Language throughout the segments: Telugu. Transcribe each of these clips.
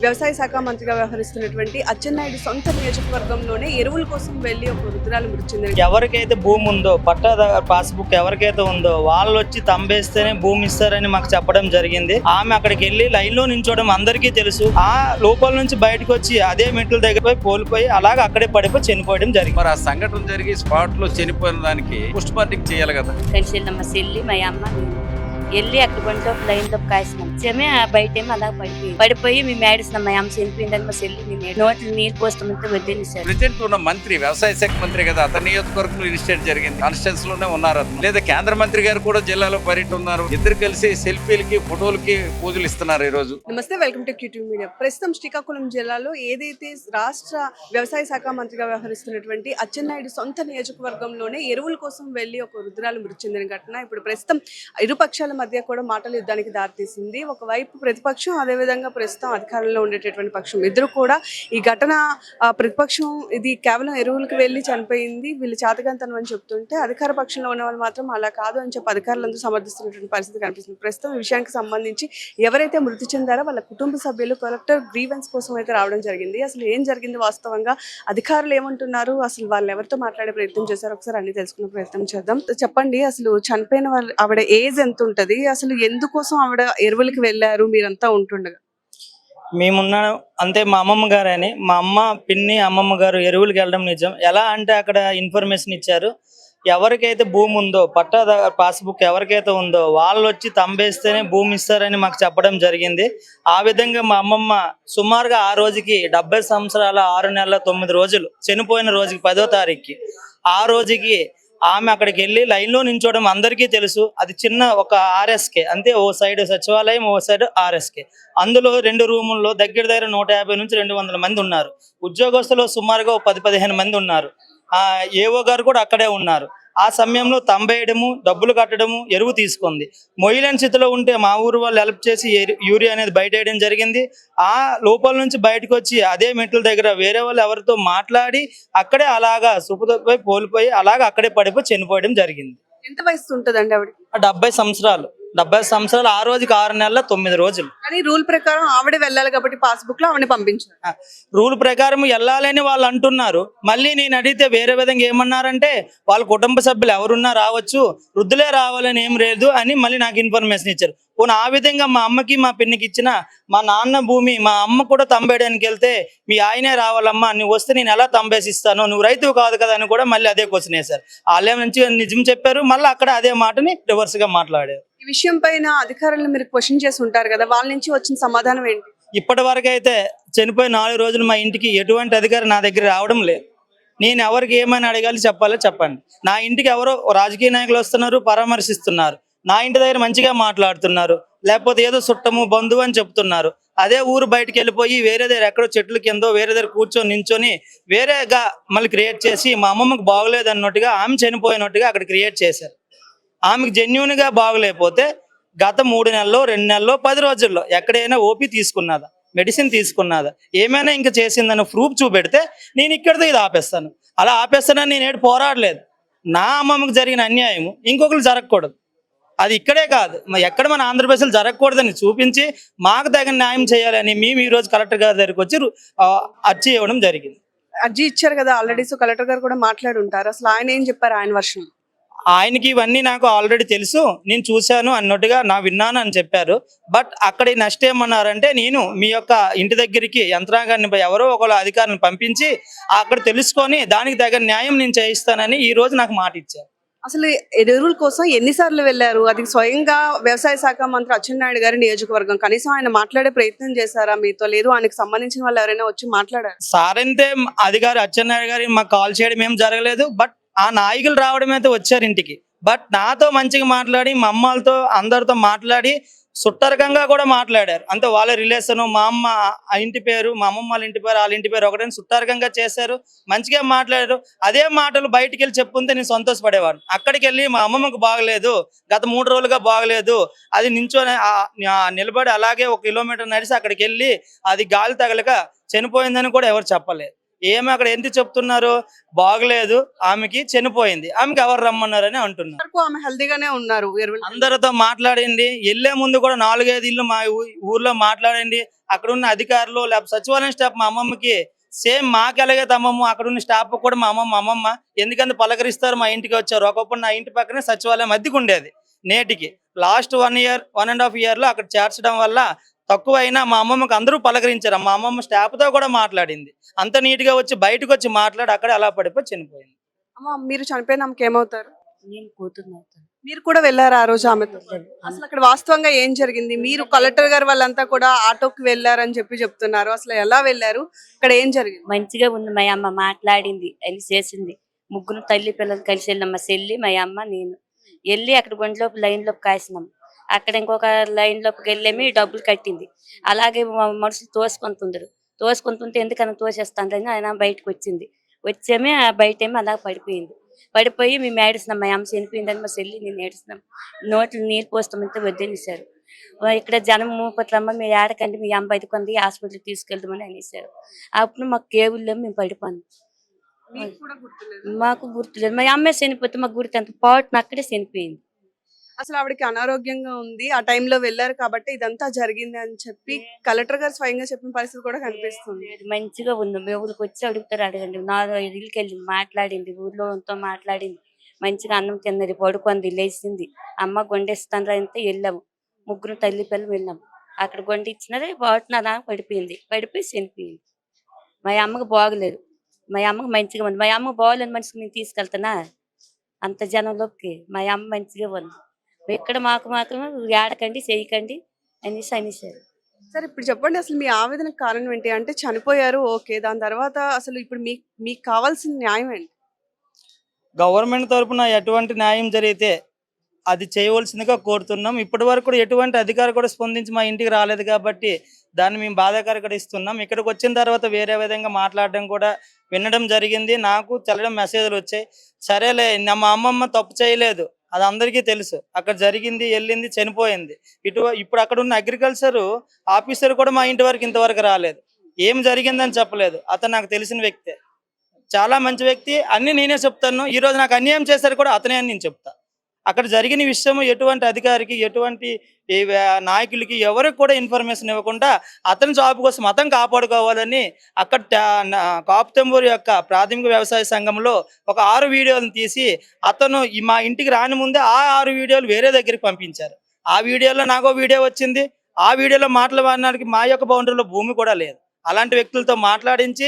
వ్యవసాయ శాఖ మంత్రిగా వ్యవహరిస్తున్నటువంటి అచ్చెన్నాయుడు సొంత నియోజకవర్గంలోనే ఎరువుల కోసం వెళ్లి ఒక వృద్ధురాలు మృతి చెందింది. ఎవరికైతే భూమి ఉందో పట్టాదారు పాస్బుక్ ఎవరికైతే ఉందో వాళ్ళు వచ్చి తంబేస్తేనే భూమి ఇస్తారని మాకు చెప్పడం జరిగింది. ఆమె అక్కడికి వెళ్ళి లైన్ లో నించోవడం అందరికీ తెలుసు. ఆ లోపల నుంచి బయటకు వచ్చి అదే మెట్ల దగ్గర పోయి కోల్పోయి అలాగే అక్కడే పడిపోయి చనిపోవడం జరిగింది. మరి ఆ సంఘటన జరిగి స్పాట్ లో చనిపోయిన దానికి పోస్ట్ మార్టం చేయాలి కదా. మా చెల్లి మా అమ్మ వెళ్ళి అక్కడ బండిలో లైన్ తో కాసినాం. బయట ఏమో అలా పడిపోయి మేము ఏడుస్తున్నాం. మా అమ్మ చనిపోయిందని మా చెల్లి నోట్లు నీళ్ళు పోస్తామంటే వదిలేసారు. ప్రెసిడెంట్ ఉన్న మంత్రి వ్యవసాయ శాఖ మంత్రి కదా, అతని నియోజకవర్గంలో ఇన్సిడెంట్ జరిగింది. కాన్స్టిట్యూన్స్ లోనే ఉన్నారు. లేదా కేంద్ర మంత్రి గారు కూడా జిల్లాలో పర్యటన ఉన్నారు. ఇద్దరు కలిసి సెల్ఫీలకి ఫోటోలకి పూజలు ఇస్తున్నారు ఈ రోజు. నమస్తే, వెల్కమ్ టు క్యూటీ మీడియా. ప్రస్తుతం శ్రీకాకుళం జిల్లాలో ఏదైతే రాష్ట్ర వ్యవసాయ శాఖ మంత్రిగా వ్యవహరిస్తున్నటువంటి అచ్చెన్నాయుడు సొంత నియోజకవర్గంలోనే ఎరువుల కోసం వెళ్లి ఒక వృద్ధురాలు మృతి చెందిన ఘటన ఇప్పుడు ప్రస్తుతం ఇరుపక్షాల మధ్య కూడా మాటల యుద్ధానికి దారితీసింది. ఒకవైపు ప్రతిపక్షం, అదేవిధంగా ప్రస్తుతం అధికారంలో ఉండేటటువంటి పక్షం ఇద్దరు కూడా ఈ ఘటన ప్రతిపక్షం ఇది కేవలం ఎరువులకు వెళ్ళి చనిపోయింది, వీళ్ళు చేతకంతనం అని చెప్తుంటే అధికార పక్షంలో ఉన్న వాళ్ళు మాత్రం అలా కాదు అని చెప్పి అధికారులందరూ సమర్థిస్తున్నటువంటి పరిస్థితి కనిపిస్తుంది. ప్రస్తుతం ఈ విషయానికి సంబంధించి ఎవరైతే మృతి చెందారో వాళ్ళ కుటుంబ సభ్యులు కలెక్టర్ గ్రీవెన్స్ కోసం అయితే రావడం జరిగింది. అసలు ఏం జరిగింది, వాస్తవంగా అధికారులు ఏమంటున్నారు, అసలు వాళ్ళు ఎవరితో మాట్లాడే ప్రయత్నం చేశారు, ఒకసారి అన్ని తెలుసుకునే ప్రయత్నం చేద్దాం. చెప్పండి, అసలు చనిపోయిన వాళ్ళు ఆవిడ ఏజ్ ఎంత ఉంటది, అసలు ఎందుకోసం ఆవిడ ఎరువులకి వెళ్ళారు మీరంతా ఉంటుండగా? మేమున్న అంతే మా అమ్మమ్మ గారు అని, మా అమ్మ పిన్ని అమ్మమ్మ గారు ఎరువులకి వెళ్ళడం నిజం. ఎలా అంటే అక్కడ ఇన్ఫర్మేషన్ ఇచ్చారు, ఎవరికైతే భూమి ఉందో పట్టాదారు పాస్బుక్ ఎవరికైతే ఉందో వాళ్ళు వచ్చి తంబేస్తేనే భూమి ఇస్తారని మాకు చెప్పడం జరిగింది. ఆ విధంగా మా అమ్మమ్మ సుమారుగా ఆ రోజుకి 70 సంవత్సరాల 6 నెలల 9 రోజులు చనిపోయిన రోజుకి 10వ తారీఖుకి ఆ రోజుకి ఆమె అక్కడికి వెళ్ళి లైన్ లో నించోవడం అందరికీ తెలుసు. అది చిన్న ఒక ఆర్ఎస్కే అంతే, ఓ సైడ్ సచివాలయం, ఓ సైడ్ ఆర్ఎస్కే. అందులో 2 రూముల్లో దగ్గర 150 నుంచి 200 మంది ఉన్నారు. ఉద్యోగస్తులు సుమారుగా 10-15 మంది ఉన్నారు. ఏఓ గారు కూడా అక్కడే ఉన్నారు. ఆ సమయంలో తంబేయడము, డబ్బులు కట్టడము, ఎరువు తీసుకుంది. మొయ్యలేని స్థితిలో ఉంటే మా ఊరు వాళ్ళు హెల్ప్ చేసి యూరియా అనేది బయట వేయడం జరిగింది. ఆ లోపల నుంచి బయటకు వచ్చి అదే మెట్ల దగ్గర వేరే వాళ్ళు ఎవరితో మాట్లాడి అక్కడే అలాగా సుఖపోయి కోల్పోయి అలాగా అక్కడే పడిపోయి చనిపోవడం జరిగింది. ఎంత వయసు ఉంటదండి ఆవిడ? 70 సంవత్సరాలు. 70 సంవత్సరాలు ఆ రోజుకి 6 నెలల 9 రోజులు. కానీ రూల్ ప్రకారం ఆవిడ వెళ్ళాలి కాబట్టి పాస్బుక్ లో ఆవిడ పంపించారు. రూల్ ప్రకారం వెళ్ళాలని వాళ్ళు అంటున్నారు. మళ్ళీ నేను అడిగితే వేరే విధంగా ఏమన్నారంటే వాళ్ళ కుటుంబ సభ్యులు ఎవరున్నా రావచ్చు, వృద్ధులే రావాలని ఏం లేదు అని మళ్ళీ నాకు ఇన్ఫర్మేషన్ ఇచ్చారు. పోనీ ఆ విధంగా మా అమ్మకి మా పిన్నికి ఇచ్చిన మా నాన్న భూమి మా అమ్మ కూడా తంబేయడానికి వెళ్తే మీ ఆయనే రావాలమ్మా, నువ్వు వస్తే నేను ఎలా తంబేసిస్తాను, నువ్వు రైతువు కాదు కదా అని కూడా మళ్ళీ అదే క్వశ్చన్ వేశారు. వాళ్ళే మంచిగా నిజం చెప్పారు, మళ్ళీ అక్కడ అదే మాటని రివర్స్ గా మాట్లాడారు. ఈ విషయం పైన అధికారులను మీరు క్వశ్చన్ చేసి ఉంటారు కదా, వాళ్ళ నుంచి వచ్చిన సమాధానం ఏంటి? ఇప్పటి వరకు అయితే చనిపోయి 4 రోజులు మా ఇంటికి ఎటువంటి అధికారి నా దగ్గర రావడం లేదు. నేను ఎవరికి ఏమైనా అడగాలి చెప్పాలో చెప్పండి. నా ఇంటికి ఎవరో రాజకీయ నాయకులు వస్తున్నారు, పరామర్శిస్తున్నారు, నా ఇంటి దగ్గర మంచిగా మాట్లాడుతున్నారు, లేకపోతే ఏదో చుట్టము బంధువు అని చెప్తున్నారు. అదే ఊరు బయటకు వెళ్ళిపోయి వేరే దగ్గర ఎక్కడో చెట్ల కిందో వేరే దగ్గర కూర్చొని నించొని వేరేగా మళ్ళీ క్రియేట్ చేసి మా అమ్మమ్మకి బాగోలేదు అన్నట్టుగా ఆమె చనిపోయినట్టుగా అక్కడ క్రియేట్ చేశారు. ఆమెకు జెన్యున్ గా బాగలేకపోతే గత 3 నెలల్లో 2 నెలల్లో 10 రోజుల్లో ఎక్కడైనా ఓపీ తీసుకున్నదా, మెడిసిన్ తీసుకున్నదా, ఏమైనా ఇంకా చేసిందని ప్రూఫ్ చూపెడితే నేను ఇక్కడితో ఇది ఆపేస్తాను. అలా ఆపేస్తానని నేను ఏడు పోరాడలేదు. నా అమ్మమ్మకి జరిగిన అన్యాయం ఇంకొకరు జరగకూడదు. అది ఇక్కడే కాదు, ఎక్కడ మన ఆంధ్రప్రదేశ్లో జరగకూడదని చూపించి మాకు తగిన న్యాయం చేయాలని మేము ఈ రోజు కలెక్టర్ గారి దగ్గరికి వచ్చి అర్జీ ఇవ్వడం జరిగింది. అర్జీ ఇచ్చారు కదా ఆల్రెడీ, సో కలెక్టర్ గారు కూడా మాట్లాడి ఉంటారు. అసలు ఆయన ఏం చెప్పారు, ఆయన వర్షం? ఆయనకి ఇవన్నీ నాకు ఆల్రెడీ తెలుసు, నేను చూశాను అన్నట్టుగా నా విన్నాను అని చెప్పారు. బట్ అక్కడ నెక్స్ట్ ఏమన్నారంటే, నేను మీ యొక్క ఇంటి దగ్గరికి యంత్రాంగాన్ని ఎవరో ఒకళ్ళ అధికారులను పంపించి అక్కడ తెలుసుకొని దానికి తగిన న్యాయం నేను చేయిస్తానని ఈ రోజు నాకు మాట ఇచ్చారు. అసలు ఎరువుల కోసం ఎన్నిసార్లు వెళ్ళారు? అది స్వయంగా వ్యవసాయ శాఖ మంత్రి అచ్చెన్నాయుడు గారి నియోజకవర్గం, కనీసం ఆయన మాట్లాడే ప్రయత్నం చేశారా మీతో? లేదు ఆయనకు సంబంధించిన వాళ్ళు ఎవరైనా వచ్చి మాట్లాడారు? సార్ అంతే అధికారి అచ్చెన్నాయుడు గారి మాకు కాల్ చేయడం ఏం జరగలేదు. బట్ ఆ నాయకులు రావడం అయితే వచ్చారు ఇంటికి. బట్ నాతో మంచిగా మాట్లాడి మా అమ్మలతో అందరితో మాట్లాడి సుట్టరకంగా కూడా మాట్లాడారు. అంటే వాళ్ళ రిలేషన్, మా అమ్మ ఆ ఇంటి పేరు, మా అమ్మమ్మ వాళ్ళ ఇంటి పేరు, వాళ్ళ ఇంటి పేరు ఒకటే సుట్టరకంగా చేశారు, మంచిగా మాట్లాడారు. అదే మాటలు బయటికి వెళ్ళి చెప్పుంటే నేను సంతోషపడేవాడు. అక్కడికి వెళ్ళి మా అమ్మమ్మకు బాగలేదు, గత 3 రోజులుగా బాగలేదు, అది నించొని నిలబడి అలాగే 1 కిలోమీటర్ నడిచి అక్కడికి వెళ్ళి అది గాలి తగలక చనిపోయిందని కూడా ఎవరు చెప్పలేదు. ఏమి అక్కడ ఎందుకు చెప్తున్నారు, బాగలేదు, ఆమెకి చనిపోయింది, ఆమెకి ఎవరు రమ్మన్నారని అంటున్నారు. వరకు ఆమె హెల్దీగానే ఉన్నారు ఎరువులు. అందరితో మాట్లాడండి, వెళ్లే ముందు కూడా 4-5 ఇళ్ళు మా ఊర్లో మాట్లాడండి. అక్కడ ఉన్న అధికారులు లేకపోతే సచివాలయం స్టాఫ్ మా అమ్మమ్మకి సేమ్ మాకు ఎలాగైతే అమ్మమ్మ అక్కడ ఉన్న స్టాఫ్ కూడా మా అమ్మమ్మ ఎందుకంటే పలకరిస్తారు, మా ఇంటికి వచ్చారు. ఒకప్పుడు నా ఇంటి పక్కనే సచివాలయం అద్దెకు ఉండేది. నేటికి లాస్ట్ 1.5 ఇయర్ లో అక్కడ చేర్చడం వల్ల తక్కువైనా మా అమ్మమ్మకి అందరూ పలకరించారు. మా అమ్మమ్మ స్టాఫ్ తో కూడా మాట్లాడింది. అంత నీట్ గా వచ్చి బయటకు వచ్చి మాట్లాడి అక్కడ అలా పడిపోయి చనిపోయింది. అమ్మ, మీరు చనిపోయిన ఆమెకి ఏమవుతారు? నేను కూతురు అవుతాను. మీరు కూడా వెళ్ళారు ఆ రోజు ఆమెతో? అసలు అక్కడ వాస్తవంగా ఏం జరిగింది? మీరు కలెక్టర్ గారు వాళ్ళంతా కూడా ఆటోకి వెళ్ళారని చెప్తున్నారు. అసలు ఎలా వెళ్ళారు, ఇక్కడ ఏం జరిగింది? మంచిగా ఉంది. మా అమ్మ మాట్లాడింది, అన్ని చేసింది. ముగ్గురు తల్లి పిల్లలు కలిసి వెళ్ళాం. మా చెల్లి, మా అమ్మ, నేను వెళ్ళి అక్కడ గుండెలోపు లైన్ లోపు కాసినాం. అక్కడ ఇంకొక లైన్ లోకి వెళ్ళేమి డబ్బులు కట్టింది. అలాగే మనుషులు తోసుకుంటుంటే ఎందుకన్నా తోసేస్తాను ఆయన బయటకు వచ్చింది. వచ్చేమి బయటేమి అలా పడిపోయి మేము ఏడుస్తున్నాం. మా అమ్మ చనిపోయిందని మా చెల్లి నేను ఏడుస్తున్నాం. నోట్లు నీళ్ళు పోస్తామంటే వదిలేసారు. ఇక్కడ జనం మూపట్లమ్మ మీరు ఏడకండి, మీ అమ్మ బయటకుంది, హాస్పిటల్కి తీసుకెళ్దామని అనేసారు. అప్పుడు మాకు కేబుల్లో మేము పడిపోయాం. మీకు కూడా గుర్తులేదు? మాకు గుర్తులేదు. మా అమ్మాయి చనిపోతే మాకు గుర్తు అంత పాటును అక్కడే చనిపోయింది. అసలు ఆవిడకి అనారోగ్యంగా ఉంది, ఆ టైంలో వెళ్ళారు కాబట్టి ఇదంతా జరిగింది అని చెప్పి కలెక్టర్ గారు స్వయంగా చెప్పిన పరిస్థితి కూడా కనిపిస్తుంది. మంచిగా ఉంది. మీ ఊరికి వచ్చి అడుగుతారు, అడగండి. 4 ఇళ్ళకి వెళ్ళింది, మాట్లాడింది, ఊర్లోతో మాట్లాడింది. మంచిగా అన్నం తిన్నది, పడుకుంది, లేచింది. అమ్మ గొండెస్తాను అంటే వెళ్ళాము. ముగ్గురు తల్లి పిల్లలు వెళ్ళాము. అక్కడ గొండె ఇచ్చినదే పాటున పడిపోయి చనిపోయింది. మా అమ్మకి బాగలేదు. మా అమ్మకి మంచిగా ఉంది. మా అమ్మ బాగోలేని మనిషికి నేను తీసుకెళ్తానా అంత జనంలోకి? మా అమ్మ మంచిగా ఉంది. ఎక్కడ మాకు ఏడకండి, చేయకండి అనేసారు. సరే, ఇప్పుడు చెప్పండి, అసలు మీ ఆవేదనకు కారణం ఏంటి? అంటే చనిపోయారు, ఓకే, దాని తర్వాత అసలు ఇప్పుడు మీకు కావాల్సిన న్యాయం ఏంటి? గవర్నమెంట్ తరపున ఎటువంటి న్యాయం జరిగితే అది చేయవలసిందిగా కోరుతున్నాం. ఇప్పటి వరకు కూడా ఎటువంటి అధికారి కూడా స్పందించి మా ఇంటికి రాలేదు కాబట్టి దాన్ని మేము బాధాకరకరిస్తున్నాం. ఇక్కడికి వచ్చిన తర్వాత వేరే విధంగా మాట్లాడడం కూడా వినడం జరిగింది. నాకు తెల్లడం మెసేజ్లు వచ్చాయి. సరేలే, మా అమ్మమ్మ తప్పు చేయలేదు, అది అందరికీ తెలుసు. అక్కడ జరిగింది, వెళ్ళింది, చనిపోయింది. ఇప్పుడు అక్కడ ఉన్న అగ్రికల్చర్ ఆఫీసర్ కూడా మా ఇంటి వరకు ఇంతవరకు రాలేదు. ఏం జరిగిందని చెప్పలేదు. అతను నాకు తెలిసిన వ్యక్తే, చాలా మంచి వ్యక్తి. అన్ని నేనే చెప్తాను. ఈ రోజు నాకు అన్యాయం చేశారు కూడా అతనే అని నేను చెప్తా. అక్కడ జరిగిన విషయం ఎటువంటి అధికారికి, ఎటువంటి నాయకులకి ఎవరికి కూడా ఇన్ఫర్మేషన్ ఇవ్వకుండా అతని జాబ్ కోసం అతను కాపాడుకోవాలని అక్కడ కాపుతంబూరు యొక్క ప్రాథమిక వ్యవసాయ సంఘంలో ఒక 6 వీడియోలను తీసి అతను మా ఇంటికి రాని ముందే ఆ 6 వీడియోలు వేరే దగ్గరికి పంపించారు. ఆ వీడియోలో నాకో వీడియో వచ్చింది. ఆ వీడియోలో మాట్లాడడానికి మా యొక్క బౌండరీలో భూమి కూడా లేదు. అలాంటి వ్యక్తులతో మాట్లాడించి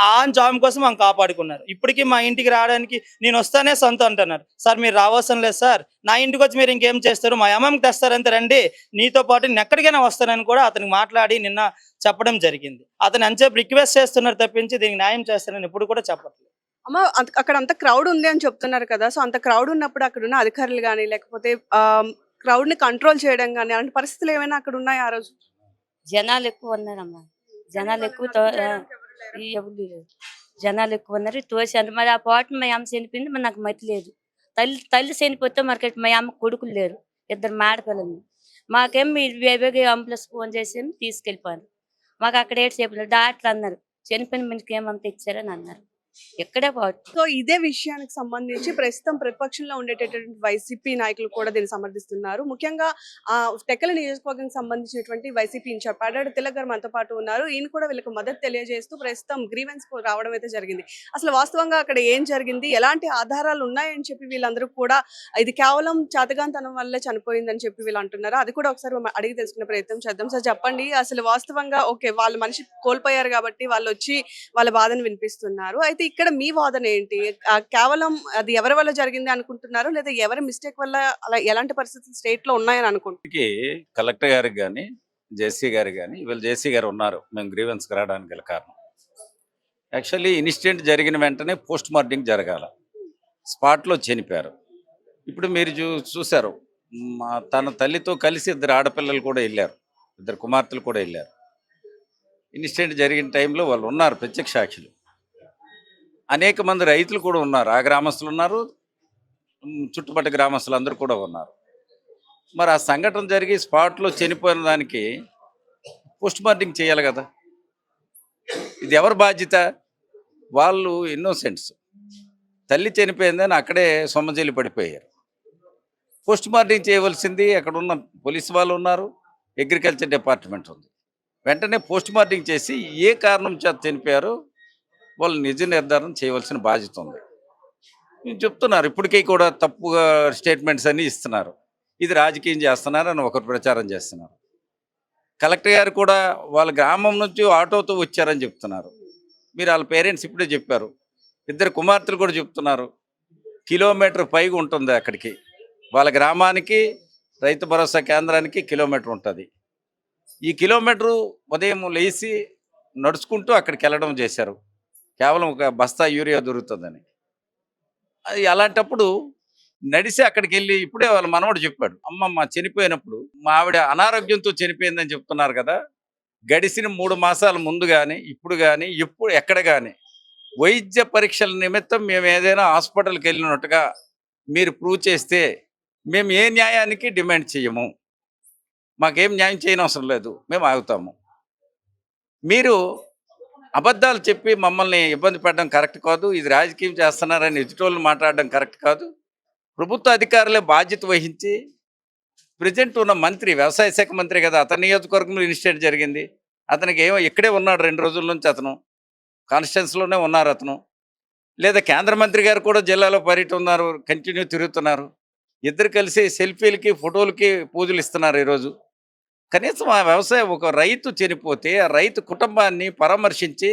ఆ జాబ్ కోసం మనం కాపాడుకున్నారు. ఇప్పటికీ మా ఇంటికి రావడానికి నేను వస్తానే సొంత అంటున్నారు. సార్ మీరు రావసం లేదు సార్, నా ఇంటికి వచ్చి మీరు ఇంకేం చేస్తారు, మా అమ్మకి తెస్తారంతే, రండి, నీతో పాటు నేను ఎక్కడికైనా వస్తానని కూడా అతనికి మాట్లాడి నిన్న చెప్పడం జరిగింది. అతను అంతసేపు రిక్వెస్ట్ చేస్తున్నారు తప్పించి దీనికి న్యాయం చేస్తారని ఎప్పుడు కూడా చెప్పట్లేదు. అమ్మ, అక్కడ అంత క్రౌడ్ ఉంది అని చెప్తున్నారు కదా, సో అంత క్రౌడ్ ఉన్నప్పుడు అక్కడ ఉన్న అధికారులు కానీ లేకపోతే క్రౌడ్ ని కంట్రోల్ చేయడం కానీ అలాంటి పరిస్థితులు ఏమైనా అక్కడ ఉన్నాయి ఆ రోజు? జనాలు ఎక్కువ ఉన్నారమ్మా. జనాలు ఎక్కువ జనాలు ఎక్కువ ఉన్నారు. తోసారు మరి. ఆ పాటు మా అమ్మ చనిపోయింది, మరి నాకు మతి లేదు. తల్లి చనిపోతే మరి మా అమ్మ కొడుకులు లేరు, 2 మాడపిల్లలు. మాకేం మీరు వేవేగా అంబులెన్స్ ఫోన్ చేసి తీసుకెళ్ళిపోయారు. మాకు అక్కడ చెప్పారు, డాక్టర్ అన్నారు చనిపోయిన మనిషికి ఏమంత ఇచ్చారని అన్నారు. ఎక్కడే పాటు. సో ఇదే విషయానికి సంబంధించి ప్రస్తుతం ప్రతిపక్షంలో ఉండేటటువంటి వైసీపీ నాయకులు కూడా దీన్ని సమర్థిస్తున్నారు. ముఖ్యంగా టెక్కల నియోజకవర్గానికి సంబంధించినటువంటి వైసీపీ ఇన్ఛార్జ్ పాడాడు తిలక్ గారు మనతో పాటు ఉన్నారు. ఈయన కూడా వీళ్ళకి మద్దతు తెలియజేస్తూ ప్రస్తుతం గ్రీవెన్స్ రావడం అయితే జరిగింది. అసలు వాస్తవంగా అక్కడ ఏం జరిగింది, ఎలాంటి ఆధారాలు ఉన్నాయని చెప్పి వీళ్ళందరూ కూడా ఇది కేవలం చాతగాంతనం వల్లే చనిపోయిందని చెప్పి వీళ్ళు అంటున్నారు. అది కూడా ఒకసారి అడిగి తెలుసుకునే ప్రయత్నం చేద్దాం. సార్ చెప్పండి, అసలు వాస్తవంగా ఓకే, వాళ్ళ మనిషి కోల్పోయారు కాబట్టి వాళ్ళు వచ్చి వాళ్ళ బాధను వినిపిస్తున్నారు. అయితే ఇక్కడ మీ వాదన ఏంటి? కేవలం అది ఎవరి వల్ల జరిగింది అనుకుంటున్నారు, లేదా ఎవరి మిస్టేక్ వల్ల అలా ఎలాంటి పరిస్థితులు స్టేట్ లో ఉన్నాయని అనుకుంటున్నారు? కలెక్టర్ గారికి కానీ జేసీ గారికి కానీ, వీళ్ళు జేసీ గారు ఉన్నారు మేము గ్రీవెన్స్ రావడానికి గల కారణం. యాక్చువల్లీ ఇన్సిడెంట్ జరిగిన వెంటనే పోస్ట్ మార్టం జరగాల, స్పాట్లో చనిపోయారు. ఇప్పుడు మీరు చూశారు, తన తల్లితో కలిసి 2 ఆడపిల్లలు కూడా వెళ్ళారు, 2 కుమార్తెలు కూడా వెళ్ళారు. ఇన్సిడెంట్ జరిగిన టైంలో వాళ్ళు ఉన్నారు, ప్రత్యక్ష సాక్షులు. అనేక మంది రైతులు కూడా ఉన్నారు, ఆ గ్రామస్తులు ఉన్నారు, చుట్టుపక్కల గ్రామస్తులు అందరూ కూడా ఉన్నారు. మరి ఆ సంఘటన జరిగి స్పాట్లో చనిపోయిన దానికి పోస్ట్ మార్టం చేయాలి కదా. ఇది ఎవరి బాధ్యత? వాళ్ళు ఇన్నోసెంట్స్. తల్లి చనిపోయిందని అక్కడే సొమ్మజల్లి పడిపోయారు. పోస్ట్ మార్టం చేయవలసింది అక్కడ ఉన్న పోలీసు వాళ్ళు ఉన్నారు, అగ్రికల్చర్ డిపార్ట్మెంట్ ఉంది. వెంటనే పోస్ట్ మార్టం చేసి ఏ కారణం చేత చనిపోయారో వాళ్ళు నిజ నిర్ధారణ చేయవలసిన బాధ్యత ఉంది. నేను చెప్తున్నారు ఇప్పటికీ కూడా తప్పుగా స్టేట్మెంట్స్ అన్నీ ఇస్తున్నారు. ఇది రాజకీయం చేస్తున్నారని ఒకరు ప్రచారం చేస్తున్నారు. కలెక్టర్ గారు కూడా వాళ్ళ గ్రామం నుంచి ఆటోతో వచ్చారని చెప్తున్నారు. మీరు వాళ్ళ పేరెంట్స్ ఇప్పుడే చెప్పారు. 2 కుమార్తెలు కూడా చెప్తున్నారు కిలోమీటర్ పైగా ఉంటుంది అక్కడికి. వాళ్ళ గ్రామానికి రైతు భరోసా కేంద్రానికి కిలోమీటర్ ఉంటుంది. ఈ కిలోమీటరు ఉదయం లేచి నడుచుకుంటూ అక్కడికి వెళ్ళడం చేశారు, కేవలం ఒక బస్తా యూరియా దొరుకుతుందని. అది అలాంటప్పుడు నడిసి అక్కడికి వెళ్ళి ఇప్పుడే వాళ్ళ మనవడు చెప్పాడు, అమ్మమ్మ చనిపోయినప్పుడు మా ఆవిడ అనారోగ్యంతో చనిపోయిందని చెప్తున్నారు కదా, గడిచిన 3 మాసాల ముందు కానీ ఇప్పుడు కానీ ఎప్పుడు ఎక్కడ కానీ వైద్య పరీక్షల నిమిత్తం మేము ఏదైనా హాస్పిటల్కి వెళ్ళినట్టుగా మీరు ప్రూవ్ చేస్తే మేము ఏ న్యాయానికి డిమాండ్ చేయము, మాకేం న్యాయం చేయనవసరం లేదు, మేము ఆగుతాము. మీరు అబద్ధాలు చెప్పి మమ్మల్ని ఇబ్బంది పెట్టడం కరెక్ట్ కాదు. ఇది రాజకీయం చేస్తున్నారని ఎదుటోళ్ళు మాట్లాడడం కరెక్ట్ కాదు. ప్రభుత్వ అధికారులే బాధ్యత వహించి ప్రజెంట్ ఉన్న మంత్రి, వ్యవసాయ శాఖ మంత్రి కదా, అతని నియోజకవర్గంలో ఇనిషియేట్ జరిగింది. అతనికి ఏమో ఇక్కడే ఉన్నాడు 2 రోజుల నుంచి, అతను కాన్స్టిట్యున్సీలోనే ఉన్నారు అతను. లేదా కేంద్ర మంత్రి గారు కూడా జిల్లాలో పర్యటన ఉన్నారు, కంటిన్యూ తిరుగుతున్నారు. ఇద్దరు కలిసి సెల్ఫీలకి ఫోటోలకి పూజలు ఇస్తున్నారు ఈరోజు. కనీసం ఆ వ్యవసాయం ఒక రైతు చనిపోతే ఆ రైతు కుటుంబాన్ని పరామర్శించి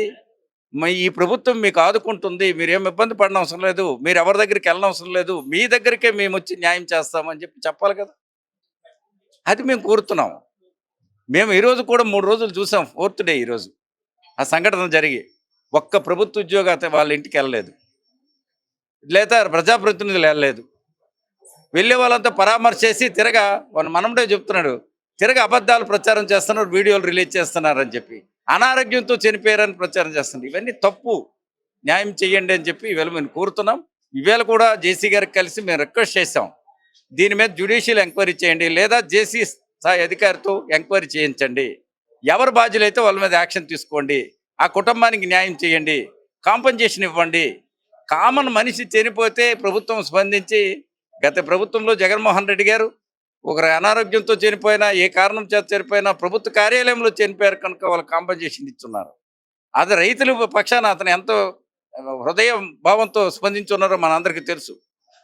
ఈ ప్రభుత్వం మీకు ఆదుకుంటుంది, మీరేం ఇబ్బంది పడిన అవసరం లేదు, మీరు ఎవరి దగ్గరికి వెళ్ళనవసరం లేదు, మీ దగ్గరికే మేము వచ్చి న్యాయం చేస్తామని చెప్పి చెప్పాలి కదా. అది మేము కోరుతున్నాం. మేము ఈరోజు కూడా 3 రోజులు చూసాం, 4th డే ఈరోజు ఆ సంఘటన జరిగి ఒక్క ప్రభుత్వ ఉద్యోగ వాళ్ళ ఇంటికి వెళ్ళలేదు, లేదా ప్రజాప్రతినిధులు వెళ్ళలేదు. వెళ్ళే వాళ్ళంతా పరామర్శ చేసి తిరగా వాళ్ళ మనముడే చెప్తున్నాడు, తిరగ అబద్ధాలు ప్రచారం చేస్తున్నారు, వీడియోలు రిలీజ్ చేస్తున్నారని చెప్పి, అనారోగ్యంతో చనిపోయారని ప్రచారం చేస్తున్నారు. ఇవన్నీ తప్పు, న్యాయం చేయండి అని చెప్పి ఈవేళ మేము కోరుతున్నాం. ఈవేళ కూడా జేసీ గారికి కలిసి మేము రిక్వెస్ట్ చేసాం, దీని మీద జ్యుడిషియల్ ఎంక్వైరీ చేయండి, లేదా జేసీ స్థాయి అధికారితో ఎంక్వైరీ చేయించండి, ఎవరు బాధ్యులైతే వాళ్ళ మీద యాక్షన్ తీసుకోండి, ఆ కుటుంబానికి న్యాయం చేయండి, కాంపన్సేషన్ ఇవ్వండి. కామన్ మనిషి చనిపోతే ప్రభుత్వం స్పందించి, గత ప్రభుత్వంలో జగన్మోహన్ రెడ్డి గారు ఒకరు అనారోగ్యంతో చనిపోయినా, ఏ కారణం చేత చనిపోయినా ప్రభుత్వ కార్యాలయంలో చనిపోయారు కనుక వాళ్ళు కాంపన్సేషన్ ఇస్తున్నారు. అది రైతుల పక్షాన అతను ఎంతో హృదయ భావంతో స్పందించున్నారో మనందరికీ తెలుసు.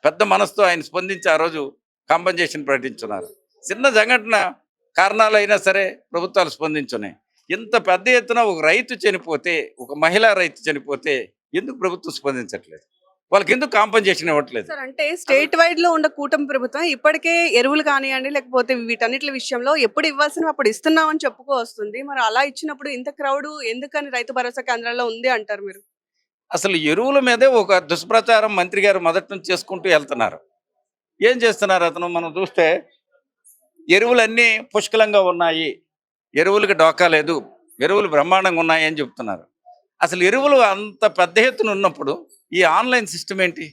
పెద్ద మనసుతో ఆయన స్పందించి ఆ రోజు కాంపన్సేషన్ ప్రకటించున్నారు. చిన్న సంఘటన కారణాలు అయినా సరే ప్రభుత్వాలు స్పందించున్నాయి. ఇంత పెద్ద ఎత్తున ఒక రైతు చనిపోతే, ఒక మహిళా రైతు చనిపోతే ఎందుకు ప్రభుత్వం స్పందించట్లేదు, వాళ్ళకి ఎందుకు కాంపన్సేషన్ ఇవ్వట్లేదు? సార్, అంటే స్టేట్ వైడ్ లో ఉన్న కూటమి ప్రభుత్వం ఇప్పటికే ఎరువులు కానివ్వండి, లేకపోతే వీటన్నిటి విషయంలో ఎప్పుడు ఇవ్వాల్సినవి అప్పుడు ఇస్తున్నామని చెప్పుకో వస్తుంది. మరి అలా ఇచ్చినప్పుడు ఇంత క్రౌడ్ ఎందుకని రైతు భరోసా కేంద్రాల్లో ఉంది అంటారు మీరు? అసలు ఎరువుల మీదే ఒక దుష్ప్రచారం మంత్రి గారు మొదటి నుంచి చేసుకుంటూ వెళ్తున్నారు. ఏం చేస్తున్నారు అతను? మనం చూస్తే ఎరువులన్నీ పుష్కలంగా ఉన్నాయి, ఎరువులకి డోకా లేదు, ఎరువులు బ్రహ్మాండంగా ఉన్నాయి అని చెప్తున్నారు. అసలు ఎరువులు అంత పెద్ద ఎత్తున ఉన్నప్పుడు ఈ ఆన్లైన్ సిస్టమ్ ఏంటి,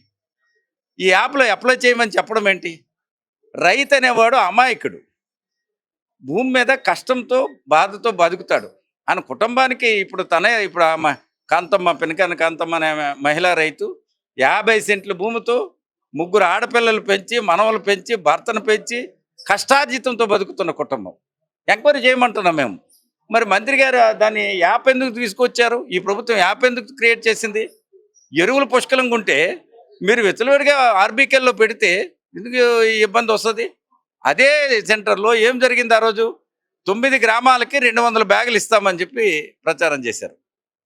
ఈ యాప్లో అప్లై చేయమని చెప్పడం ఏంటి? రైతు అనేవాడు అమాయకుడు, భూమి మీద కష్టంతో బాధతో బతుకుతాడు. ఆయన కుటుంబానికి ఇప్పుడు ఆమె కాంతమ్మ, పెనకాన కాంతమ్మ అనే మహిళా రైతు 50 సెంట్ల భూమితో 3 ఆడపిల్లలు పెంచి, మనవలు పెంచి, భర్తను పెంచి కష్టార్జితంతో బతుకుతున్న కుటుంబం. ఎంక్వైరీ చేయమంటున్నాం మేము. మరి మంత్రి గారు దాన్ని యాప్ ఎందుకు తీసుకొచ్చారు? ఈ ప్రభుత్వం యాప్ ఎందుకు క్రియేట్ చేసింది? ఎరువులు పుష్కలంగా ఉంటే మీరు విచ్చలవిడిగా ఆర్బీకేల్లో పెడితే ఎందుకు ఈ ఇబ్బంది వస్తుంది? అదే సెంటర్లో ఏం జరిగింది? ఆ రోజు 9 గ్రామాలకి 200 బ్యాగులు ఇస్తామని చెప్పి ప్రచారం చేశారు.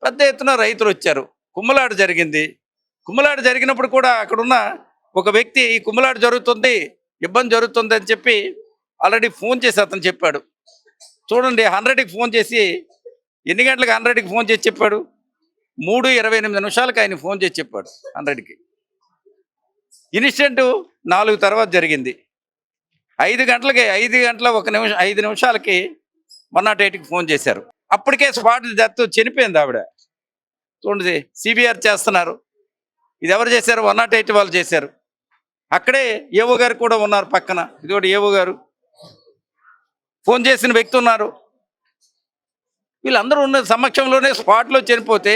పెద్ద ఎత్తున రైతులు వచ్చారు. కుమ్మలాట జరిగింది. కుమ్మలాట జరిగినప్పుడు కూడా అక్కడున్న ఒక వ్యక్తి ఈ కుమ్మలాట జరుగుతుంది, ఇబ్బంది జరుగుతుంది అని చెప్పి ఆల్రెడీ ఫోన్ చేసి అతను చెప్పాడు. చూడండి, 100కి ఫోన్ చేసి, ఎన్ని గంటలకు 100కి ఫోన్ చేసి చెప్పాడు? 3:28 ఆయన ఫోన్ చేసి చెప్పాడు 100కి. ఇన్సిడెంట్ 4 తర్వాత జరిగింది. 5 గంటల 5 నిమిషాలకి 108కి ఫోన్ చేశారు. అప్పటికే స్పాట్ డెత్, చనిపోయింది ఆవిడ. చూడండి, సిబిఆర్ చేస్తున్నారు. ఇది ఎవరు చేశారు? 108 వాళ్ళు చేశారు. అక్కడే ఏవో గారు కూడా ఉన్నారు పక్కన. ఇది కూడా ఏవో గారు, ఫోన్ చేసిన వ్యక్తి ఉన్నారు. వీళ్ళందరూ ఉన్న సమక్షంలోనే స్పాట్లో చనిపోతే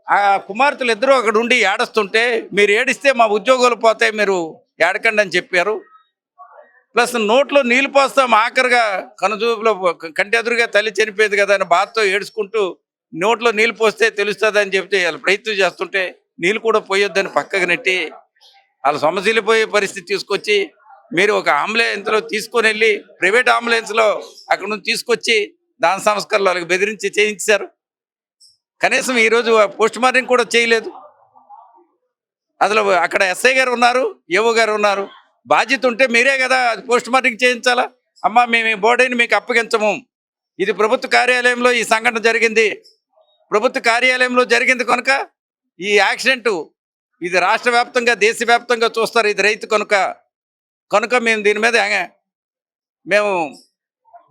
ఆ కుమార్తెలు ఇద్దరు అక్కడ ఉండి ఏడుస్తుంటే మీరు ఏడిస్తే మా ఉద్యోగాలు పోతాయి, మీరు ఏడకండి అని చెప్పారు. ప్లస్ నోట్లో నీళ్ళు పోస్తాం ఆఖరిగా కనుచూపులో కంటి ఎదురుగా తల్లి చనిపోయింది కదా అని బాధతో ఏడుచుకుంటూ నోట్లో నీళ్ళు పోస్తే తెలుస్తుంది అని చెప్తే వాళ్ళు ప్రయత్నం చేస్తుంటే నీళ్ళు కూడా పోయొద్దని పక్కకు నెట్టి వాళ్ళు సొమ్మసిల్లిపోయే పరిస్థితి తీసుకొచ్చి మీరు ఒక అంబులెన్స్లో తీసుకొని వెళ్ళి ప్రైవేట్ అంబులెన్స్లో అక్కడ నుంచి తీసుకొచ్చి దాన సంస్కరణలు వాళ్ళకి బెదిరించి చేయించారు. కనీసం ఈరోజు పోస్ట్ మార్టం కూడా చేయలేదు. అసలు అక్కడ ఎస్ఐ గారు ఉన్నారు, ఏఓ గారు ఉన్నారు. బాధ్యత ఉంటే మీరే కదా పోస్ట్ మార్టం చేయించాలా. అమ్మ మేము ఈ బాడీని మీకు అప్పగించము, ఇది ప్రభుత్వ కార్యాలయంలో ఈ సంఘటన జరిగింది, ప్రభుత్వ కార్యాలయంలో జరిగింది కనుక ఈ యాక్సిడెంట్ ఇది రాష్ట్ర వ్యాప్తంగా దేశవ్యాప్తంగా చూస్తారు, ఇది రైతు కనుక మేము దీని మీద మేము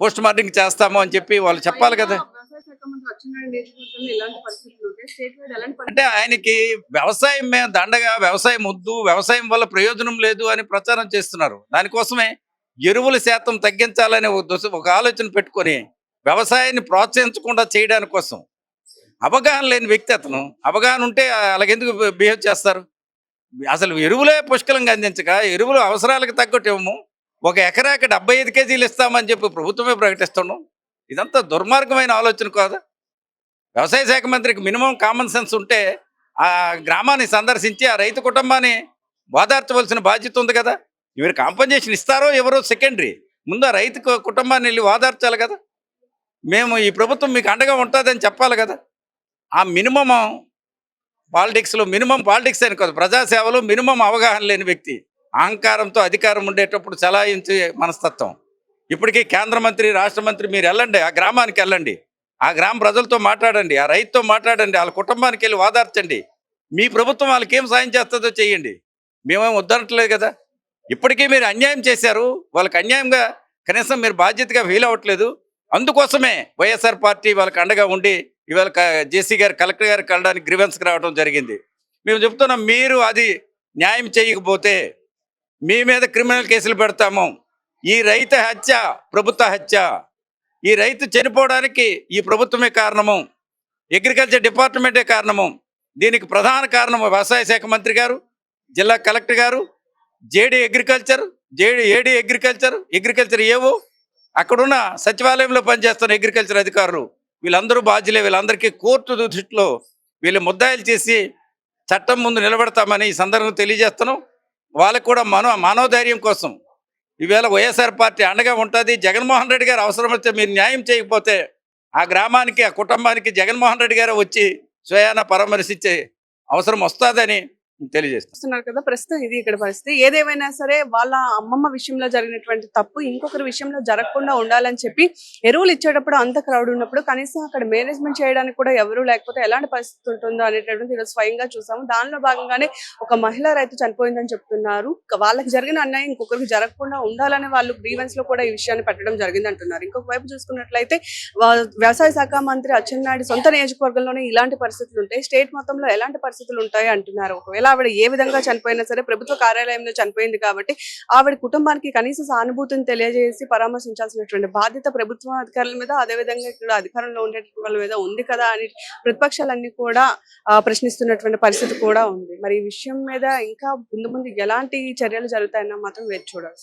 పోస్ట్ మార్టం చేస్తాము అని చెప్పి వాళ్ళు చెప్పాలి కదా. వ్యవసాయ శాఖ మంత్రి అచ్చెన్నాయుడు నియోజకవర్గంలో ఇలాంటి పరిస్థితులు ఉంటే స్టేట్ వైడ్ ఎలాంటి పరిస్థితులు అంటే ఆయనకి వ్యవసాయం మీద దండగా, వ్యవసాయం వద్దు, వ్యవసాయం వల్ల ప్రయోజనం లేదు అని ప్రచారం చేస్తున్నారు. దానికోసమే ఎరువుల శాతం తగ్గించాలని ఒక ఆలోచన పెట్టుకొని వ్యవసాయాన్ని ప్రోత్సహించకుండా చేయడానికి కోసం అవగాహన లేని వ్యక్తి అతను. అవగాహన ఉంటే అలాగెందుకు బిహేవ్ చేస్తారు? అసలు ఎరువులే పుష్కలంగా అందించక ఎరువులు అవసరాలకు తగ్గట్టు ఇవ్వము, ఒక ఎకరాకి 75 కేజీలు ఇస్తామని చెప్పి ప్రభుత్వమే ప్రకటిస్తున్నాం. ఇదంతా దుర్మార్గమైన ఆలోచన కాదా? వ్యవసాయ శాఖ మంత్రికి మినిమం కామన్ సెన్స్ ఉంటే ఆ గ్రామాన్ని సందర్శించి ఆ రైతు కుటుంబాన్ని ఓదార్చవలసిన బాధ్యత ఉంది కదా. మీరు కాంపన్సేషన్ ఇస్తారో ఎవరో సెకండరీ, ముందు ఆ రైతు కుటుంబాన్ని వెళ్ళి ఓదార్చాలి కదా. మేము ఈ ప్రభుత్వం మీకు అండగా ఉంటుందని చెప్పాలి కదా. ఆ మినిమం పాలిటిక్స్లో మినిమం పాలిటిక్స్ అని కాదు, ప్రజాసేవలో మినిమం అవగాహన లేని వ్యక్తి, అహంకారంతో అధికారం ఉండేటప్పుడు చలాయించే మనస్తత్వం. ఇప్పటికీ కేంద్ర మంత్రి, రాష్ట్ర మంత్రి మీరు వెళ్ళండి, ఆ గ్రామానికి వెళ్ళండి, ఆ గ్రామ ప్రజలతో మాట్లాడండి, ఆ రైతుతో మాట్లాడండి, వాళ్ళ కుటుంబానికి వెళ్ళి ఓదార్చండి. మీ ప్రభుత్వం వాళ్ళకి ఏం సాయం చేస్తుందో చేయండి, మేమేం వద్దనట్లేదు కదా. ఇప్పటికీ మీరు అన్యాయం చేశారు, వాళ్ళకి అన్యాయంగా కనీసం మీరు బాధ్యతగా ఫీల్ అవ్వట్లేదు. అందుకోసమే వైఎస్ఆర్ పార్టీ వాళ్ళకి అండగా ఉండి ఇవాళ జేసీ గారు కలెక్టర్ గారికి వెళ్ళడానికి గ్రీవెన్స్కి రావడం జరిగింది. మేము చెప్తున్నాం, మీరు అది న్యాయం చేయకపోతే మీ మీద క్రిమినల్ కేసులు పెడతాము. ఈ రైతు హత్య ప్రభుత్వ హత్య, ఈ రైతు చనిపోవడానికి ఈ ప్రభుత్వమే కారణము, అగ్రికల్చర్ డిపార్ట్మెంటే కారణము. దీనికి ప్రధాన కారణము వ్యవసాయ శాఖ మంత్రి గారు, జిల్లా కలెక్టర్ గారు, ఏడీ అగ్రికల్చర్ ఏవో, అక్కడున్న సచివాలయంలో పనిచేస్తున్న అగ్రికల్చర్ అధికారులు, వీళ్ళందరూ బాధ్యులే. వీళ్ళందరికీ కోర్టు దృష్టిలో వీళ్ళు ముద్దాయిలు చేసి చట్టం ముందు నిలబెడతామని ఈ సందర్భంగా తెలియజేస్తున్నాం. వాళ్ళకు కూడా మనోధైర్యం కోసం ఈవేళ వైఎస్ఆర్ పార్టీ అండగా ఉంటుంది. జగన్మోహన్ రెడ్డి గారు అవసరమైతే మీరు న్యాయం చేయకపోతే ఆ గ్రామానికి, ఆ కుటుంబానికి జగన్మోహన్ రెడ్డి గారు వచ్చి స్వయాన పరామర్శించే అవసరం వస్తుందని తెలియజేస్తాం. చూస్తున్నారు కదా, ప్రస్తుతం ఇది ఇక్కడ పరిస్థితి. ఏదేమైనా సరే వాళ్ళ అమ్మమ్మ విషయంలో జరిగినటువంటి తప్పు ఇంకొకరి విషయంలో జరగకుండా ఉండాలని చెప్పి ఎరువులు ఇచ్చేటప్పుడు అంత క్రౌడ్ ఉన్నప్పుడు కనీసం అక్కడ మేనేజ్మెంట్ చేయడానికి కూడా ఎవరు లేకపోతే ఎలాంటి పరిస్థితి ఉంటుందో అనేటటువంటి ఈరోజు స్వయంగా చూసాము. దానిలో భాగంగానే ఒక మహిళా రైతు చనిపోయిందని చెప్తున్నారు. వాళ్ళకి జరిగిన అన్యాయం ఇంకొకరికి జరగకుండా ఉండాలని వాళ్ళు గ్రీవెన్స్ లో కూడా ఈ విషయాన్ని పెట్టడం జరిగింది అంటున్నారు. ఇంకొక వైపు చూసుకున్నట్లయితే వ్యవసాయ శాఖ మంత్రి అచ్చెన్నాయుడు సొంత నియోజకవర్గంలోనే ఇలాంటి పరిస్థితులు ఉంటాయి, స్టేట్ మొత్తంలో ఎలాంటి పరిస్థితులు ఉంటాయి అంటున్నారు. ఒకవేళ ఆవిడ ఏ విధంగా చనిపోయినా సరే ప్రభుత్వ కార్యాలయంలో చనిపోయింది కాబట్టి ఆవిడ కుటుంబానికి కనీస సానుభూతిని తెలియజేసి పరామర్శించాల్సినటువంటి బాధ్యత ప్రభుత్వ అధికారుల మీద, అదేవిధంగా ఇక్కడ అధికారంలో ఉండేటువంటి వాళ్ళ మీద ఉంది కదా అని ప్రతిపక్షాలన్నీ కూడా ప్రశ్నిస్తున్నటువంటి పరిస్థితి కూడా ఉంది. మరి ఈ విషయం మీద ఇంకా ముందు ముందు ఎలాంటి చర్యలు జరుగుతాయన్న మాత్రం వేచి చూడాలి.